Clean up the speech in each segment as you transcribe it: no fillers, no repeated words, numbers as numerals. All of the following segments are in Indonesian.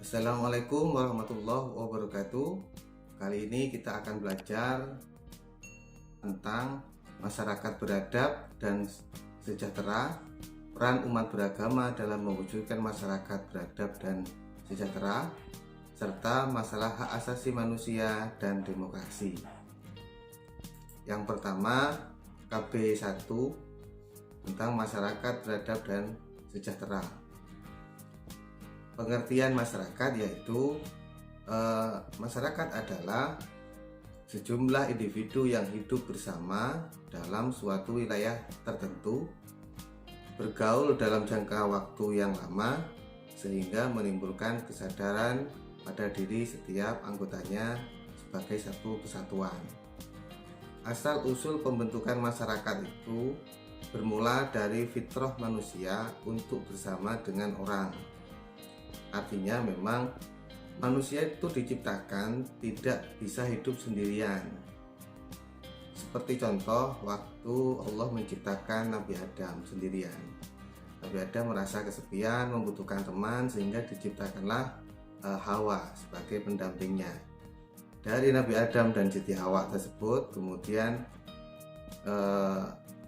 Assalamualaikum warahmatullahi wabarakatuh. Kali ini kita akan belajar tentang masyarakat beradab dan sejahtera, peran umat beragama dalam mewujudkan masyarakat beradab dan sejahtera, serta masalah hak asasi manusia dan demokrasi. Yang pertama, KB1 tentang masyarakat beradab dan sejahtera. Pengertian masyarakat yaitu masyarakat adalah sejumlah individu yang hidup bersama dalam suatu wilayah tertentu, bergaul dalam jangka waktu yang lama sehingga menimbulkan kesadaran pada diri setiap anggotanya sebagai satu kesatuan. Asal-usul pembentukan masyarakat itu bermula dari fitrah manusia untuk bersama dengan orang. Artinya memang manusia itu diciptakan tidak bisa hidup sendirian. Seperti contoh waktu Allah menciptakan Nabi Adam sendirian. Nabi Adam merasa kesepian, membutuhkan teman, sehingga diciptakanlah Hawa sebagai pendampingnya. Dari Nabi Adam dan Siti Hawa tersebut kemudian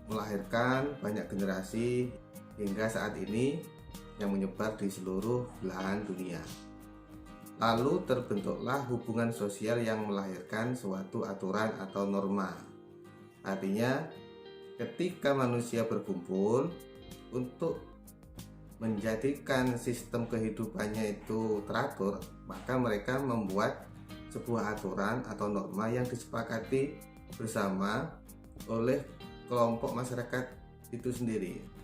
melahirkan banyak generasi hingga saat ini yang menyebar di seluruh belahan dunia. Lalu terbentuklah hubungan sosial yang melahirkan suatu aturan atau norma. Artinya, ketika manusia berkumpul untuk menjadikan sistem kehidupannya itu teratur, maka mereka membuat sebuah aturan atau norma yang disepakati bersama oleh kelompok masyarakat itu sendiri.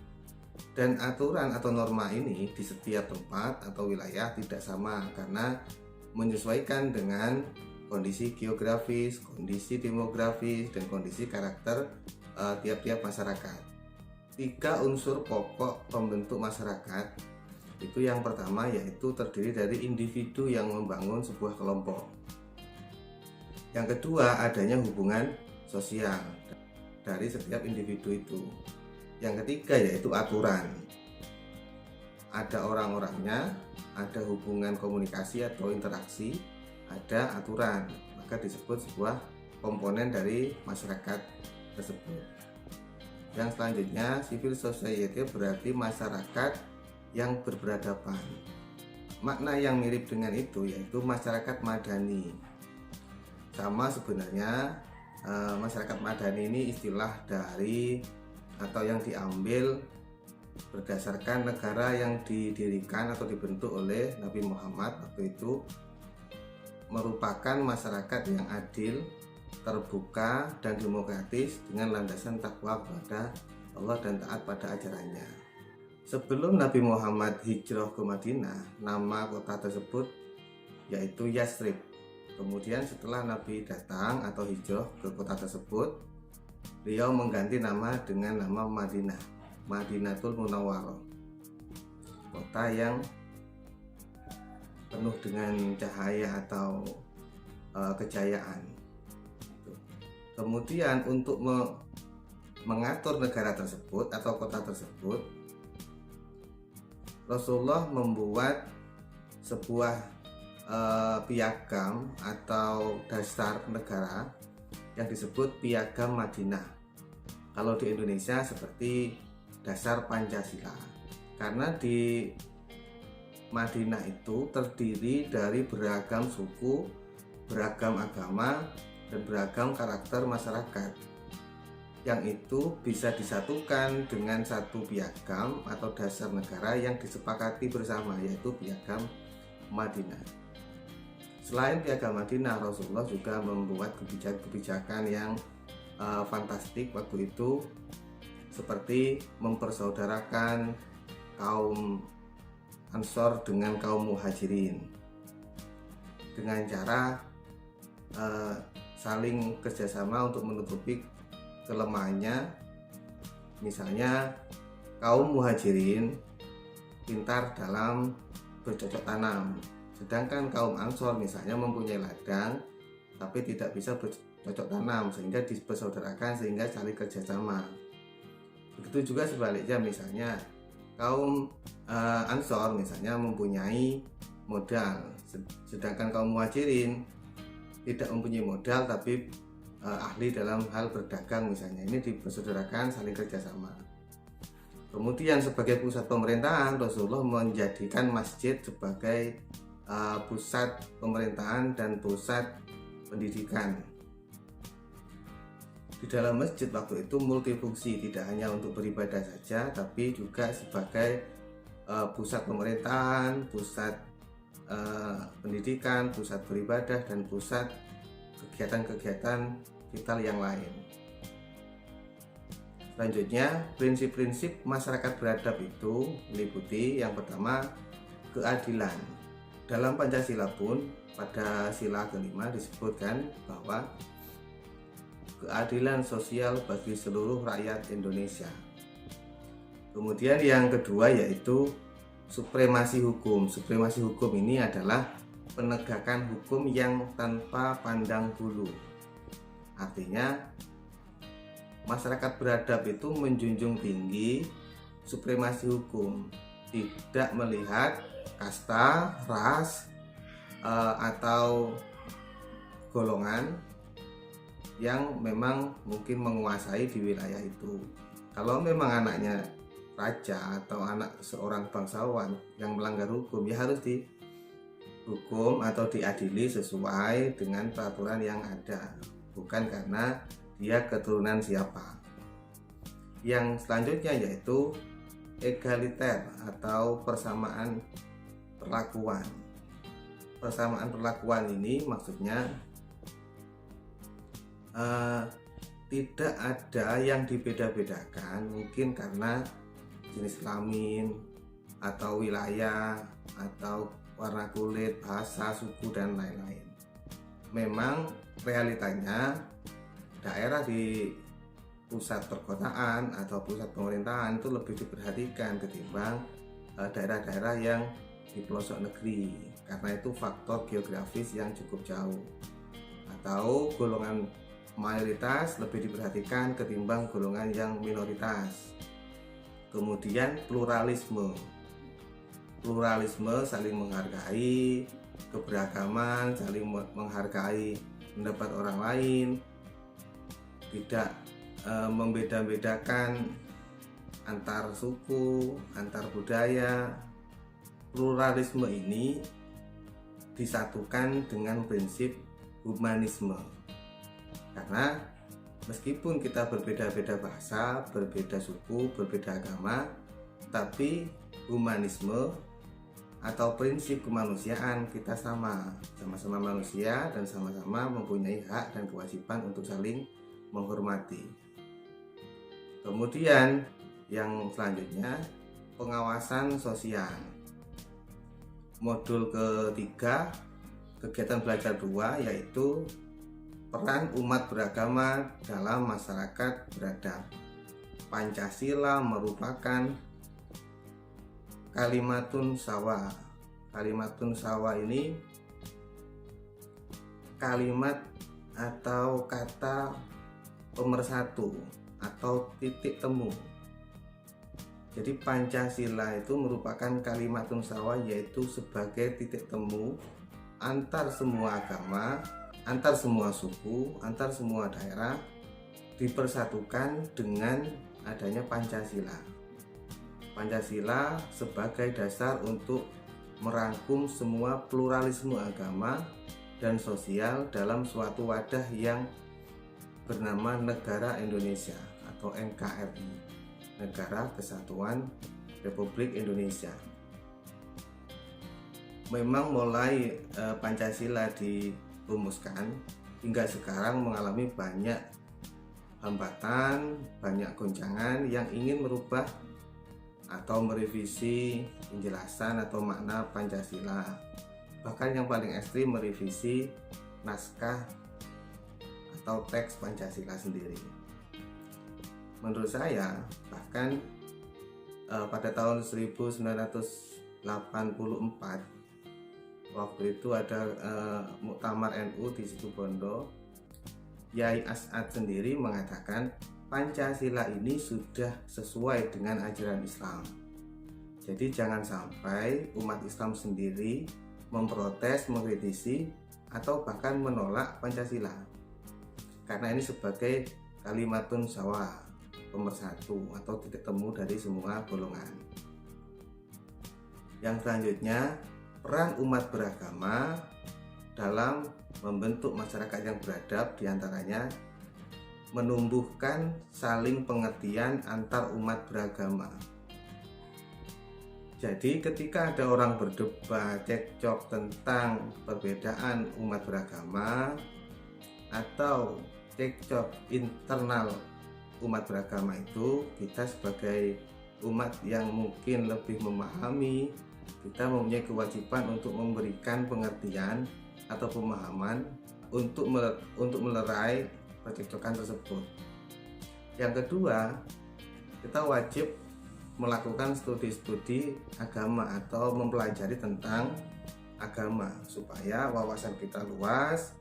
Dan aturan atau norma ini di setiap tempat atau wilayah tidak sama karena menyesuaikan dengan kondisi geografis, kondisi demografis, dan kondisi karakter tiap-tiap masyarakat. 3 unsur pokok pembentuk masyarakat itu yang pertama yaitu terdiri dari individu yang membangun sebuah kelompok. Yang kedua adanya hubungan sosial dari setiap individu itu. Yang ketiga yaitu aturan. Ada orang-orangnya, ada hubungan komunikasi atau interaksi, ada aturan, maka disebut sebuah komponen dari masyarakat tersebut. Yang selanjutnya, civil society berarti masyarakat yang berperadaban. Makna yang mirip dengan itu yaitu masyarakat madani. Sama sebenarnya, masyarakat madani ini istilah dari atau yang diambil berdasarkan negara yang didirikan atau dibentuk oleh Nabi Muhammad waktu itu, merupakan masyarakat yang adil, terbuka, dan demokratis dengan landasan takwa kepada Allah dan taat pada ajarannya. Sebelum Nabi Muhammad hijrah ke Madinah, nama kota tersebut yaitu Yasrib. Kemudian setelah Nabi datang atau hijrah ke kota tersebut, beliau mengganti nama dengan nama Madinah, Madinatul Munawwarah, kota yang penuh dengan cahaya atau kejayaan. Kemudian untuk mengatur negara tersebut atau kota tersebut, Rasulullah membuat sebuah piagam atau dasar negara yang disebut Piagam Madinah. Kalau di Indonesia seperti dasar Pancasila. Karena di Madinah itu terdiri dari beragam suku, beragam agama, dan beragam karakter masyarakat. Yang itu bisa disatukan dengan satu piagam atau dasar negara yang disepakati bersama, yaitu Piagam Madinah. Selain Piagam Madinah, Rasulullah juga membuat kebijakan yang fantastik waktu itu, seperti mempersaudarakan kaum Ansor dengan kaum Muhajirin dengan cara saling kerjasama untuk menutupi kelemahannya. Misalnya kaum Muhajirin pintar dalam bercocok tanam, sedangkan kaum Ansor misalnya mempunyai ladang tapi tidak bisa bercocok tanam, sehingga dipersaudarakan sehingga saling kerjasama. Begitu juga sebaliknya, misalnya kaum Ansor misalnya mempunyai modal, sedangkan kaum muhajirin tidak mempunyai modal tapi ahli dalam hal berdagang misalnya. Ini dipersaudarakan, saling kerjasama. Kemudian sebagai pusat pemerintahan, Rasulullah menjadikan masjid sebagai pusat pemerintahan dan pusat pendidikan. Di dalam masjid waktu itu multifungsi, tidak hanya untuk beribadah saja, tapi juga sebagai pusat pemerintahan, pusat pendidikan, pusat beribadah, dan pusat kegiatan-kegiatan vital yang lain. Selanjutnya, prinsip-prinsip masyarakat beradab itu meliputi yang pertama, keadilan. Dalam Pancasila pun pada sila kelima disebutkan bahwa keadilan sosial bagi seluruh rakyat Indonesia. Kemudian yang kedua yaitu supremasi hukum. Supremasi hukum ini adalah penegakan hukum yang tanpa pandang bulu. Artinya masyarakat beradab itu menjunjung tinggi supremasi hukum, tidak melihat kasta, ras, atau golongan yang memang mungkin menguasai di wilayah itu. Kalau memang anaknya raja atau anak seorang bangsawan yang melanggar hukum, ya harus dihukum atau diadili sesuai dengan peraturan yang ada, bukan karena dia keturunan siapa. Yang selanjutnya yaitu egaliter atau persamaan perlakuan. Persamaan perlakuan ini maksudnya tidak ada yang dibeda-bedakan, mungkin karena jenis kelamin atau wilayah atau warna kulit, bahasa, suku, dan lain-lain. Memang realitanya daerah di pusat perkotaan atau pusat pemerintahan itu lebih diperhatikan ketimbang daerah-daerah yang di pelosok negeri, karena itu faktor geografis yang cukup jauh. Atau golongan mayoritas lebih diperhatikan ketimbang golongan yang minoritas. Kemudian pluralisme saling menghargai keberagaman, saling menghargai pendapat orang lain, tidak membeda-bedakan antar suku, antar budaya. Pluralisme ini disatukan dengan prinsip humanisme. Karena meskipun kita berbeda-beda bahasa, berbeda suku, berbeda agama, tapi humanisme atau prinsip kemanusiaan kita sama-sama manusia dan sama-sama mempunyai hak dan kewajiban untuk saling menghormati. Kemudian yang selanjutnya, pengawasan sosial. Modul ketiga, kegiatan belajar 2, yaitu peran umat beragama dalam masyarakat beradab. Pancasila merupakan kalimatun sawa. Kalimatun sawa ini kalimat atau kata pemersatu atau titik temu. Jadi Pancasila itu merupakan kalimatun sawa, yaitu sebagai titik temu antar semua agama, antar semua suku, antar semua daerah, dipersatukan dengan adanya Pancasila. Pancasila sebagai dasar untuk merangkum semua pluralisme agama dan sosial dalam suatu wadah yang bernama Negara Indonesia atau NKRI, Negara Kesatuan Republik Indonesia. Memang mulai Pancasila dirumuskan hingga sekarang mengalami banyak hambatan, banyak goncangan yang ingin merubah atau merevisi penjelasan atau makna Pancasila. Bahkan yang paling ekstrim merevisi naskah atau teks Pancasila sendiri. Menurut saya, bahkan pada tahun 1984 waktu itu ada Muktamar NU di Situbondo, Yai As'ad sendiri mengatakan Pancasila ini sudah sesuai dengan ajaran Islam. Jadi jangan sampai umat Islam sendiri memprotes, mengkritisi, atau bahkan menolak Pancasila. Karena ini sebagai kalimatun sawah, pemersatu atau titik temu dari semua golongan. Yang selanjutnya, peran umat beragama dalam membentuk masyarakat yang beradab diantaranya menumbuhkan saling pengertian antar umat beragama. Jadi ketika ada orang berdebat, cekcok tentang perbedaan umat beragama atau cekcok internal umat beragama itu, kita sebagai umat yang mungkin lebih memahami, kita mempunyai kewajiban untuk memberikan pengertian atau pemahaman untuk melerai percekcokan tersebut. Yang kedua, kita wajib melakukan studi-studi agama atau mempelajari tentang agama supaya wawasan kita luas.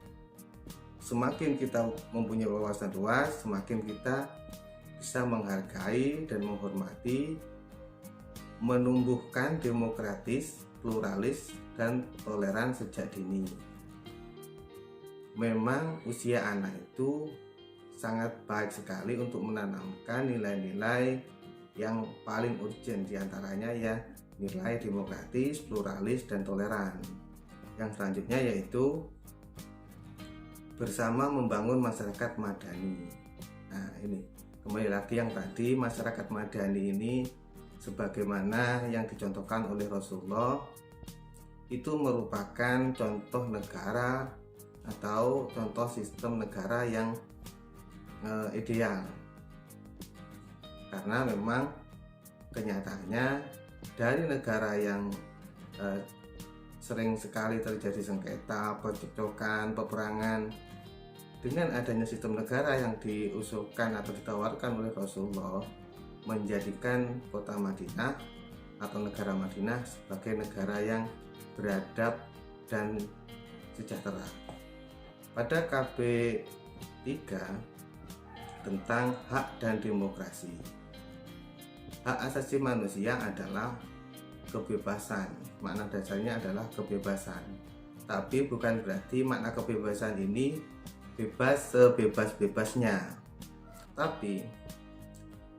Semakin kita mempunyai wawasan luas, semakin kita bisa menghargai dan menghormati, menumbuhkan demokratis, pluralis, dan toleran sejak dini. Memang usia anak itu sangat baik sekali untuk menanamkan nilai-nilai yang paling urgent, diantaranya ya nilai demokratis, pluralis, dan toleran. Yang selanjutnya yaitu bersama membangun masyarakat madani. Nah ini kembali lagi yang tadi, masyarakat madani ini sebagaimana yang dicontohkan oleh Rasulullah itu merupakan contoh negara atau contoh sistem negara yang ideal, karena memang kenyataannya dari negara yang sering sekali terjadi sengketa, percekcokan, peperangan, dengan adanya sistem negara yang diusulkan atau ditawarkan oleh Rasulullah, menjadikan kota Madinah atau negara Madinah sebagai negara yang beradab dan sejahtera. Pada KB 3 tentang hak dan demokrasi, hak asasi manusia adalah kebebasan. Makna dasarnya adalah kebebasan, tapi bukan berarti makna kebebasan ini bebas sebebas-bebasnya, tapi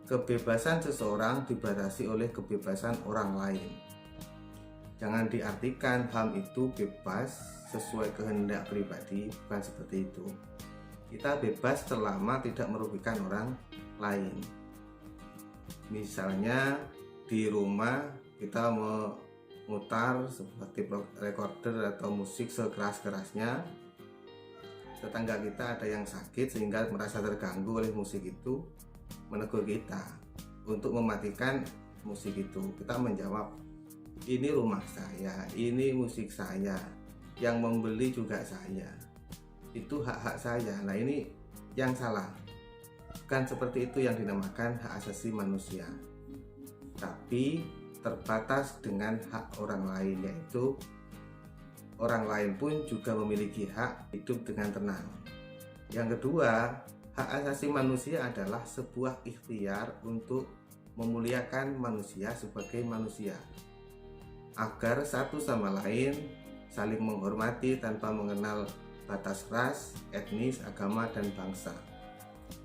kebebasan seseorang dibatasi oleh kebebasan orang lain. Jangan diartikan HAM itu bebas sesuai kehendak pribadi, bukan seperti itu. Kita bebas selama tidak merugikan orang lain. Misalnya di rumah kita memutar seperti recorder atau musik sekeras-kerasnya, tetangga kita ada yang sakit sehingga merasa terganggu oleh musik itu, menegur kita untuk mematikan musik itu. Kita menjawab, ini rumah saya, ini musik saya, yang membeli juga saya, itu hak-hak saya. Nah ini yang salah, bukan seperti itu yang dinamakan hak asasi manusia, tapi terbatas dengan hak orang lain, yaitu orang lain pun juga memiliki hak hidup dengan tenang. Yang kedua, hak asasi manusia adalah sebuah ikhtiar untuk memuliakan manusia sebagai manusia, agar satu sama lain saling menghormati tanpa mengenal batas ras, etnis, agama, dan bangsa.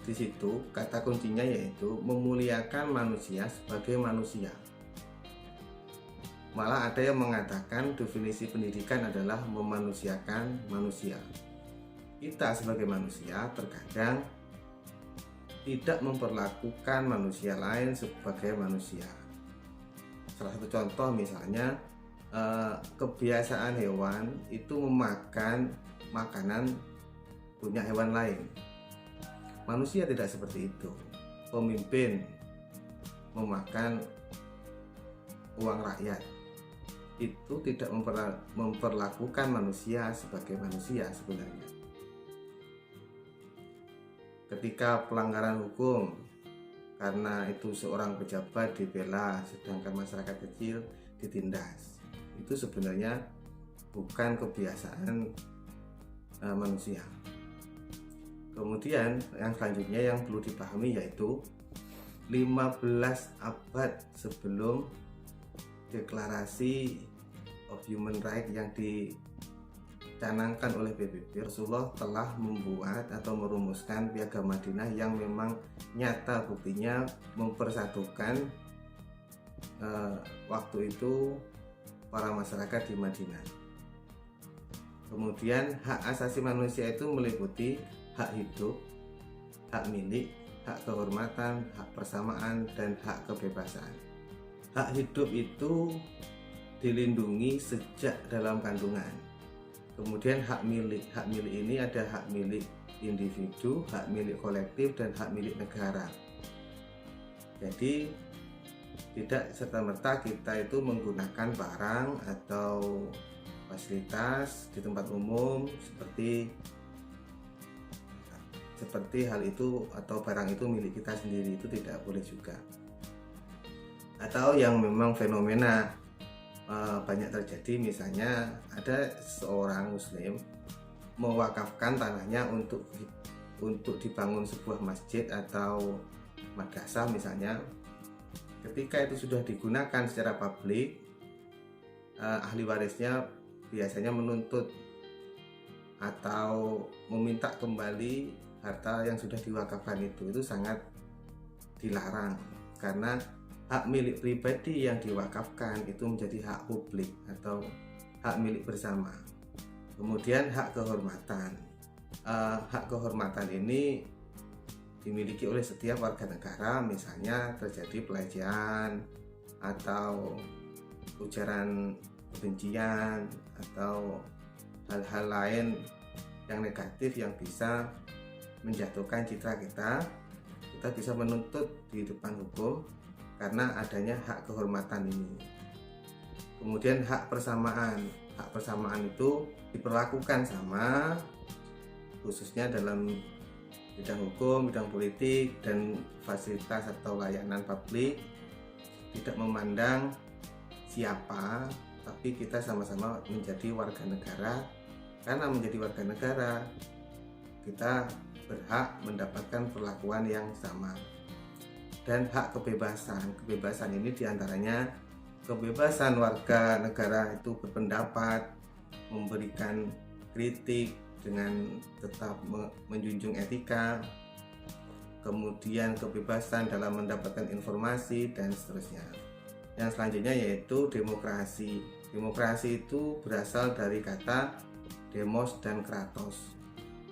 Di situ kata kuncinya yaitu memuliakan manusia sebagai manusia. Malah ada yang mengatakan definisi pendidikan adalah memanusiakan manusia. Kita sebagai manusia terkadang tidak memperlakukan manusia lain sebagai manusia. Salah satu contoh misalnya kebiasaan hewan itu memakan makanan punya hewan lain. Manusia tidak seperti itu. Pemimpin memakan uang rakyat itu tidak memperlakukan manusia sebagai manusia sebenarnya. Ketika pelanggaran hukum karena itu seorang pejabat dibela sedangkan masyarakat kecil ditindas, itu sebenarnya bukan kebiasaan manusia. Kemudian yang selanjutnya yang perlu dipahami yaitu 15 abad sebelum deklarasi of Human Rights yang dicanangkan oleh PBB, Rasulullah telah membuat atau merumuskan Piagam Madinah yang memang nyata buktinya mempersatukan waktu itu para masyarakat di Madinah. Kemudian hak asasi manusia itu meliputi hak hidup, hak milik, hak kehormatan, hak persamaan, dan hak kebebasan. Hak hidup itu dilindungi sejak dalam kandungan. Kemudian hak milik ini ada hak milik individu, hak milik kolektif, dan hak milik negara. Jadi tidak serta-merta kita itu menggunakan barang atau fasilitas di tempat umum seperti hal itu atau barang itu milik kita sendiri, itu tidak boleh juga. Atau yang memang fenomena banyak terjadi, misalnya ada seorang muslim mewakafkan tanahnya untuk dibangun sebuah masjid atau madrasah misalnya. Ketika itu sudah digunakan secara publik, ahli warisnya biasanya menuntut atau meminta kembali harta yang sudah diwakafkan itu sangat dilarang, karena hak milik pribadi yang diwakafkan itu menjadi hak publik atau hak milik bersama. Kemudian hak kehormatan. Hak kehormatan ini dimiliki oleh setiap warga negara, misalnya terjadi pelecehan atau ujaran kebencian atau hal-hal lain yang negatif yang bisa menjatuhkan citra kita bisa menuntut di depan hukum karena adanya hak kehormatan ini. Kemudian hak persamaan itu diperlakukan sama, khususnya dalam bidang hukum, bidang politik, dan fasilitas atau layanan publik, tidak memandang siapa, tapi kita sama-sama menjadi warga negara. Karena menjadi warga negara, kita berhak mendapatkan perlakuan yang sama. Dan hak kebebasan ini diantaranya kebebasan warga negara itu berpendapat, memberikan kritik dengan tetap menjunjung etika, kemudian kebebasan dalam mendapatkan informasi, dan seterusnya. Yang selanjutnya yaitu demokrasi. Demokrasi itu berasal dari kata demos dan kratos.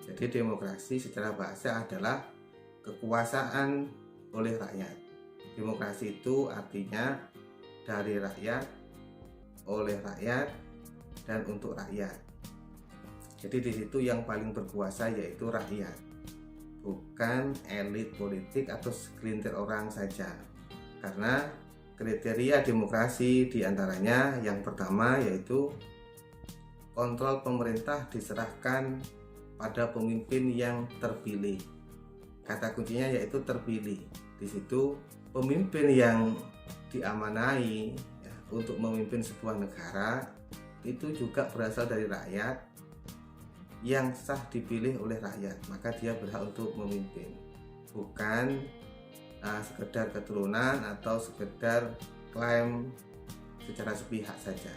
Jadi demokrasi secara bahasa adalah kekuasaan oleh rakyat. Demokrasi itu artinya dari rakyat, oleh rakyat, dan untuk rakyat. Jadi di situ yang paling berkuasa yaitu rakyat, bukan elit politik atau segelintir orang saja. Karena kriteria demokrasi diantaranya yang pertama yaitu kontrol pemerintah diserahkan pada pemimpin yang terpilih. Kata kuncinya yaitu terpilih. Di situ pemimpin yang diamanai untuk memimpin sebuah negara itu juga berasal dari rakyat yang sah dipilih oleh rakyat, maka dia berhak untuk memimpin, bukan sekedar keturunan atau sekedar klaim secara sepihak saja.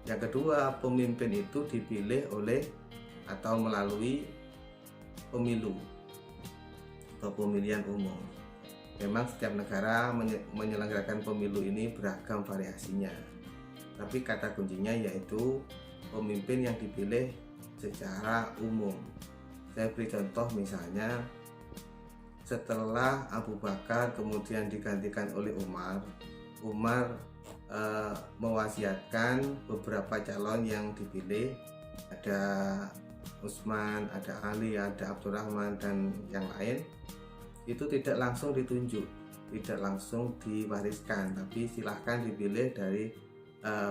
Yang kedua, pemimpin itu dipilih oleh atau melalui pemilu atau pemilihan umum. Memang setiap negara menyelenggarakan pemilu ini beragam variasinya, tapi kata kuncinya yaitu pemimpin yang dipilih secara umum. Saya beri contoh, misalnya setelah Abu Bakar kemudian digantikan oleh Umar mewasiatkan beberapa calon yang dipilih, ada Utsman, ada Ali, ada Abdurrahman, dan yang lain. Itu tidak langsung ditunjuk, tidak langsung diwariskan, tapi silahkan dipilih dari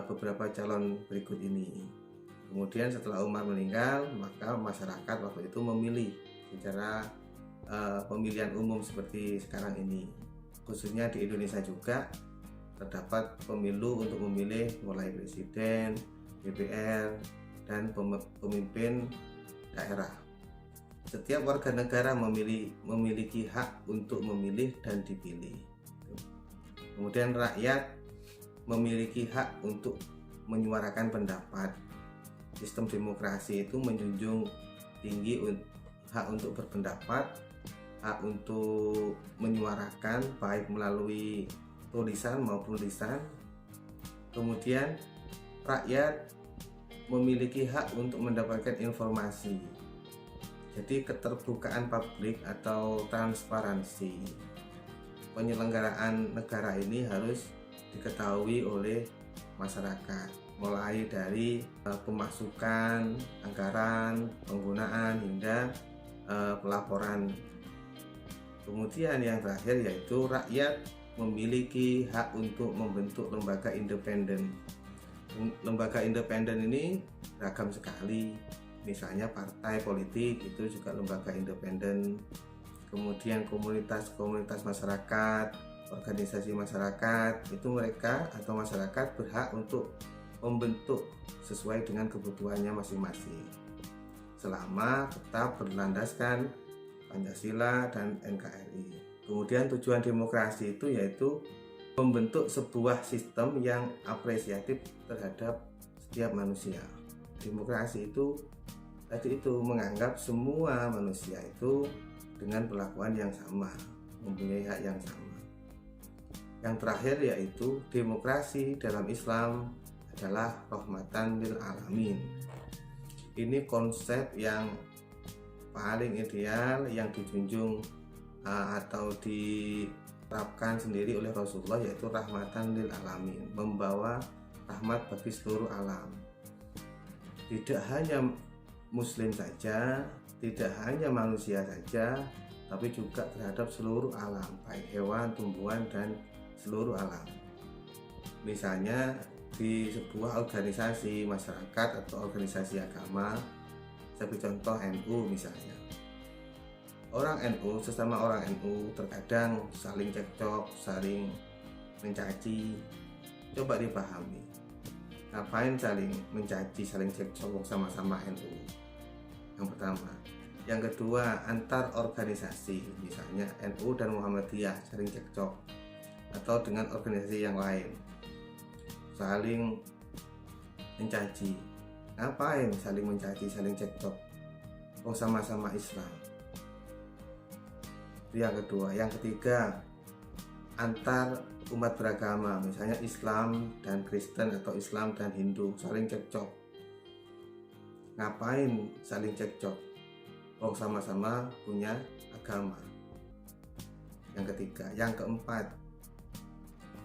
beberapa calon berikut ini. Kemudian setelah Umar meninggal, maka masyarakat waktu itu memilih secara pemilihan umum seperti sekarang ini. Khususnya di Indonesia juga terdapat pemilu untuk memilih mulai presiden, DPR, dan pemimpin daerah. Setiap warga negara memiliki hak untuk memilih dan dipilih. Kemudian rakyat memiliki hak untuk menyuarakan pendapat. Sistem demokrasi itu menjunjung tinggi hak untuk berpendapat, hak untuk menyuarakan baik melalui tulisan maupun lisan. Kemudian rakyat memiliki hak untuk mendapatkan informasi. Jadi keterbukaan publik atau transparansi penyelenggaraan negara ini harus diketahui oleh masyarakat, mulai dari pemasukan, anggaran, penggunaan hingga pelaporan. Kemudian yang terakhir yaitu rakyat memiliki hak untuk membentuk lembaga independen. Lembaga independen ini beragam sekali, misalnya partai politik itu juga lembaga independen. Kemudian komunitas-komunitas masyarakat, organisasi masyarakat, itu mereka atau masyarakat berhak untuk membentuk sesuai dengan kebutuhannya masing-masing, selama tetap berlandaskan Pancasila dan NKRI. Kemudian tujuan demokrasi itu yaitu membentuk sebuah sistem yang apresiatif terhadap setiap manusia. Demokrasi itu tadi itu menganggap semua manusia itu dengan perlakuan yang sama, mempunyai hak yang sama. Yang terakhir yaitu demokrasi dalam Islam adalah rahmatan lil alamin. Ini konsep yang paling ideal yang dijunjung atau diterapkan sendiri oleh Rasulullah, yaitu rahmatan lil alamin, membawa rahmat bagi seluruh alam. Tidak hanya muslim saja, tidak hanya manusia saja, tapi juga terhadap seluruh alam, baik hewan, tumbuhan, dan seluruh alam. Misalnya di sebuah organisasi masyarakat atau organisasi agama, sebagai contoh NU misalnya. Orang NU, sesama orang NU terkadang saling cekcok, saling mencaci. Coba dipahami, ngapain saling mencaci, saling cekcok sama-sama NU? Yang pertama. Yang kedua, antar organisasi, misalnya NU dan Muhammadiyah saling cekcok, atau dengan organisasi yang lain saling mencaci. Ngapain saling mencaci, saling cekcok? Oh, sama-sama Islam. Itu yang kedua. Yang ketiga, antar umat beragama, misalnya Islam dan Kristen atau Islam dan Hindu saling cekcok. Ngapain saling cekcok? Oh, sama-sama punya agama. Yang ketiga. Yang keempat,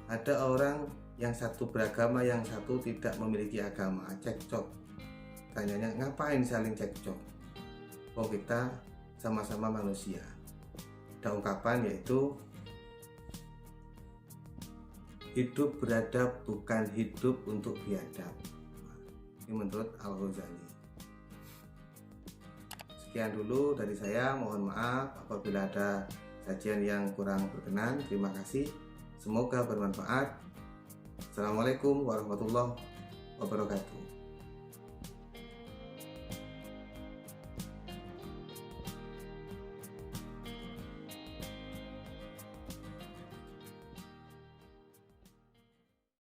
ada orang yang satu beragama, yang satu tidak memiliki agama, cekcok. Tanyanya, ngapain saling cekcok? Oh, kita sama-sama manusia. Ada ungkapan yaitu hidup beradab bukan hidup untuk biadab. Ini menurut Al-Ghazali. Sekian dulu dari saya, mohon maaf apabila ada sajian yang kurang berkenan. Terima kasih, semoga bermanfaat. Assalamualaikum warahmatullahi wabarakatuh.